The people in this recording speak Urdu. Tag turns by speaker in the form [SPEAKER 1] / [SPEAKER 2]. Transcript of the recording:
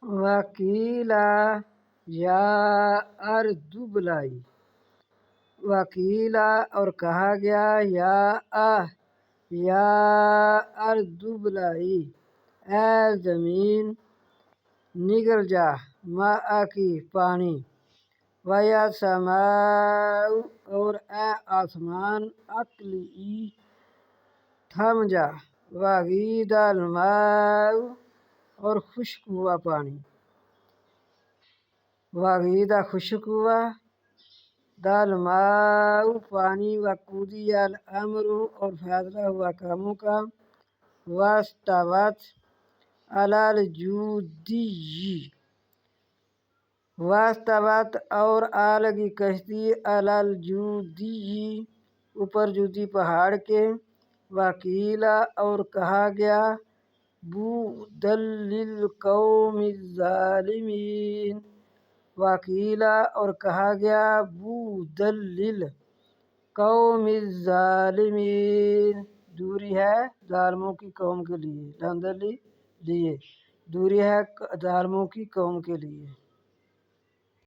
[SPEAKER 1] وکیلا یا ارض بلائی، وکیلا اور کہا گیا یا ارض بلائی، اے زمین نگل جا ماء کی پانی، ویا سماء اور اے آسمان اقلعی تھم جا، وغیض الماء اور خشک ہوا پانی، وغیض خشک ہوا الماء پانی، وقضی الامر اور فیصلہ ہوا کاموں کا، واستوت علی الجودی، واستوت اور آ لگی کشتی علی الجودی اوپر جودی پہاڑ کے، وکیلا اور کہا گیا بعدا للقوم الظالمین، وکیلا اور کہا گیا بعدا للقوم الظالمین، دوری ہے ظالموں کی قوم کے لیے، لیے دوری ہے ظالموں کی قوم کے لیے۔